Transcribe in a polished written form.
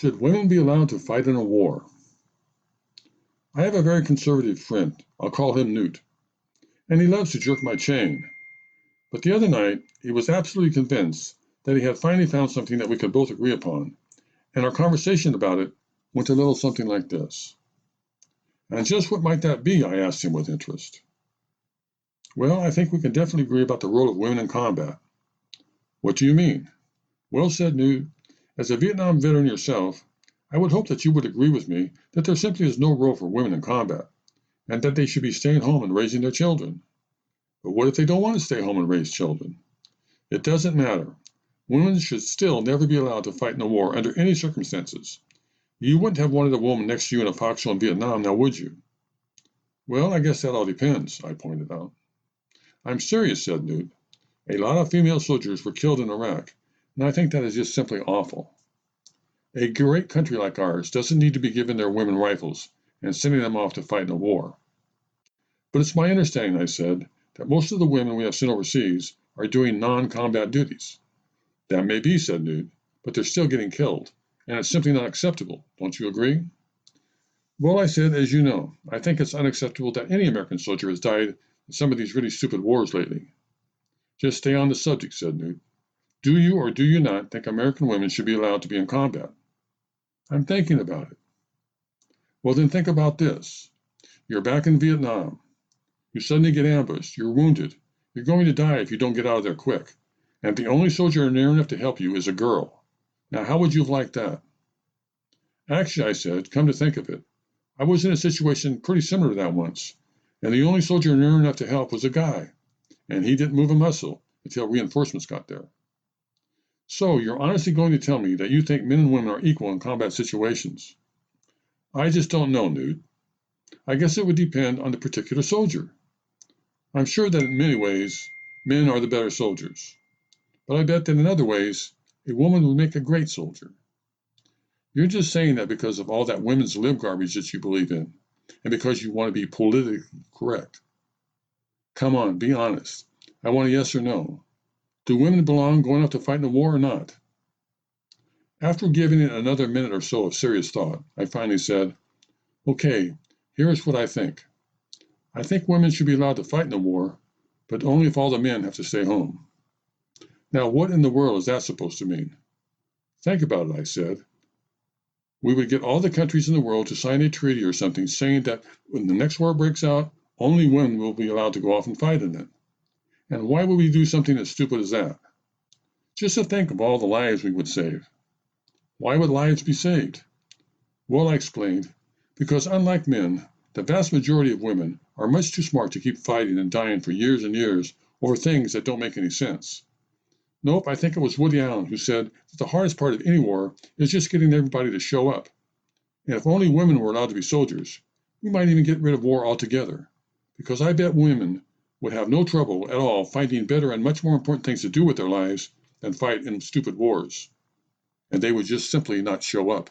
Should women be allowed to fight in a war? I have a very conservative friend. I'll call him Newt. And he loves to jerk my chain. But the other night, he was absolutely convinced that he had finally found something that we could both agree upon. And our conversation about it went a little something like this. And just what might that be? I asked him with interest. Well, I think we can definitely agree about the role of women in combat. What do you mean? Well, said Newt, as a Vietnam veteran yourself, I would hope that you would agree with me that there simply is no role for women in combat, and that they should be staying home and raising their children. But what if they don't want to stay home and raise children? It doesn't matter. Women should still never be allowed to fight in a war under any circumstances. You wouldn't have wanted a woman next to you in a foxhole in Vietnam, now would you? Well, I guess that all depends, I pointed out. I'm serious, said Newt. A lot of female soldiers were killed in Iraq, and I think that is just simply awful. A great country like ours doesn't need to be giving their women rifles and sending them off to fight in a war. But it's my understanding, I said, that most of the women we have sent overseas are doing non-combat duties. That may be, said Newt, but they're still getting killed, and it's simply not acceptable. Don't you agree? Well, I said, as you know, I think it's unacceptable that any American soldier has died in some of these really stupid wars lately. Just stay on the subject, said Newt. Do you or do you not think American women should be allowed to be in combat? I'm thinking about it. Well, then think about this. You're back in Vietnam. You suddenly get ambushed. You're wounded. You're going to die if you don't get out of there quick. And the only soldier near enough to help you is a girl. Now, how would you have liked that? Actually, I said, come to think of it, I was in a situation pretty similar to that once, and the only soldier near enough to help was a guy, and he didn't move a muscle until reinforcements got there. So, you're honestly going to tell me that you think men and women are equal in combat situations? I just don't know, Newt. I guess it would depend on the particular soldier. I'm sure that in many ways, men are the better soldiers. But I bet that in other ways, a woman would make a great soldier. You're just saying that because of all that women's lib garbage that you believe in, and because you want to be politically correct. Come on, be honest. I want a yes or no. Do women belong going off to fight in a war or not? After giving it another minute or so of serious thought, I finally said, okay, here is what I think. I think women should be allowed to fight in a war, but only if all the men have to stay home. Now, what in the world is that supposed to mean? Think about it, I said. We would get all the countries in the world to sign a treaty or something saying that when the next war breaks out, only women will be allowed to go off and fight in it. And why would we do something as stupid as that? Just to think of all the lives we would save. Why would lives be saved? Well, I explained, because unlike men, the vast majority of women are much too smart to keep fighting and dying for years and years over things that don't make any sense. Nope, I think it was Woody Allen who said that the hardest part of any war is just getting everybody to show up. And if only women were allowed to be soldiers, we might even get rid of war altogether. Because I bet women would have no trouble at all finding better and much more important things to do with their lives than fight in stupid wars. And they would just simply not show up.